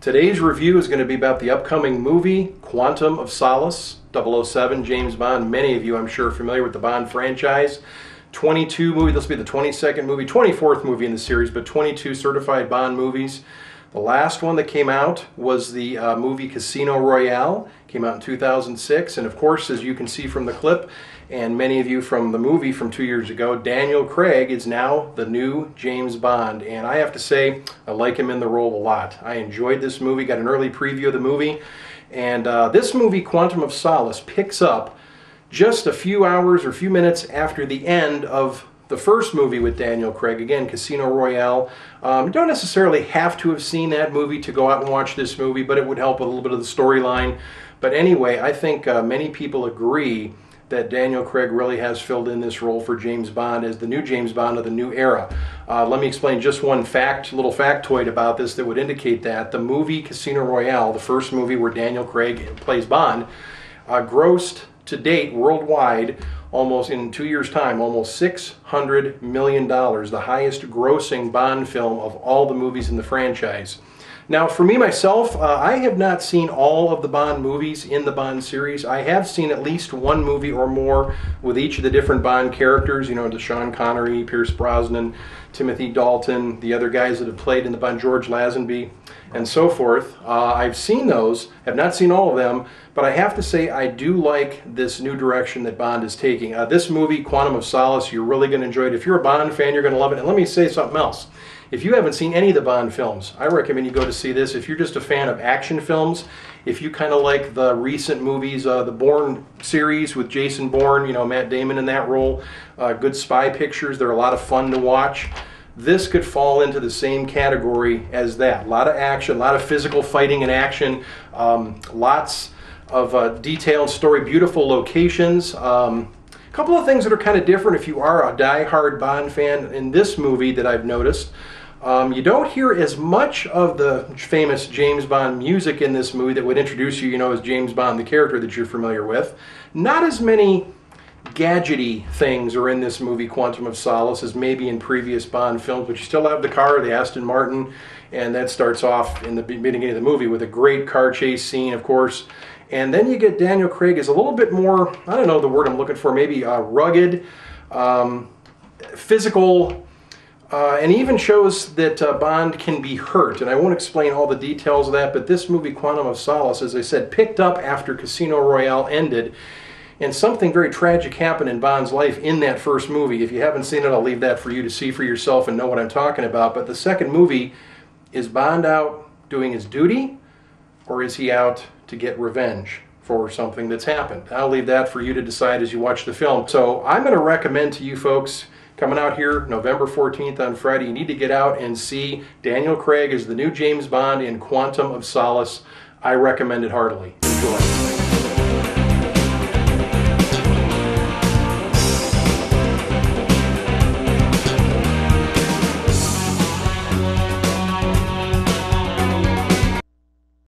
Today's review is going to be about the upcoming movie Quantum of Solace, 007, James Bond. Many of you, I'm sure, are familiar with the Bond franchise. 22 movie, this will be the 22nd movie, 24th movie in the series, but 22 certified Bond movies. The last one that came out was the movie Casino Royale. Came out in 2006, and of course, as you can see from the clip, and many of you from the movie from 2 years ago, Daniel Craig is now the new James Bond, and I have to say, I like him in the role a lot. I enjoyed this movie, got an early preview of the movie, and this movie, Quantum of Solace, picks up just a few hours or a few minutes after the end of the first movie with Daniel Craig, again, Casino Royale. You don't necessarily have to have seen that movie to go out and watch this movie, but it would help with a little bit of the storyline. But anyway, I think many people agree that Daniel Craig really has filled in this role for James Bond as the new James Bond of the new era. Let me explain just one little factoid about this that would indicate that. The movie Casino Royale, the first movie where Daniel Craig plays Bond, grossed to date worldwide, almost in 2 years' time, almost $600 million, the highest grossing Bond film of all the movies in the franchise. Now, for me, myself, I have not seen all of the Bond movies in the Bond series. I have seen at least one movie or more with each of the different Bond characters, you know, the Sean Connery, Pierce Brosnan, Timothy Dalton, the other guys that have played in the Bond, George Lazenby, and so forth. I've seen those, have not seen all of them, but I have to say I do like this new direction that Bond is taking. This movie, Quantum of Solace, you're really going to enjoy it. If you're a Bond fan, you're going to love it. And let me say something else. If you haven't seen any of the Bond films, I recommend you go to see this. If you're just a fan of action films, if you kind of like the recent movies, the Bourne series with Jason Bourne, you know, Matt Damon in that role, good spy pictures, they're a lot of fun to watch. This could fall into the same category as that. A lot of action, a lot of physical fighting and action, lots of detailed story, beautiful locations. A couple of things that are kind of different if you are a die-hard Bond fan in this movie that I've noticed. You don't hear as much of the famous James Bond music in this movie that would introduce you, you know, as James Bond, the character that you're familiar with. Not as many gadgety things are in this movie, Quantum of Solace, as maybe in previous Bond films, but you still have the car, the Aston Martin, and that starts off in the beginning of the movie with a great car chase scene, of course. And then you get Daniel Craig is a little bit more, I don't know the word I'm looking for, maybe rugged, physical, and even shows that Bond can be hurt. And I won't explain all the details of that, but this movie, Quantum of Solace, as I said, picked up after Casino Royale ended. And something very tragic happened in Bond's life in that first movie. If you haven't seen it, I'll leave that for you to see for yourself and know what I'm talking about. But the second movie, is Bond out doing his duty, or is he out to get revenge for something that's happened? I'll leave that for you to decide as you watch the film. So I'm going to recommend to you folks, coming out here November 14th on Friday, you need to get out and see Daniel Craig as the new James Bond in Quantum of Solace. I recommend it heartily. Enjoy.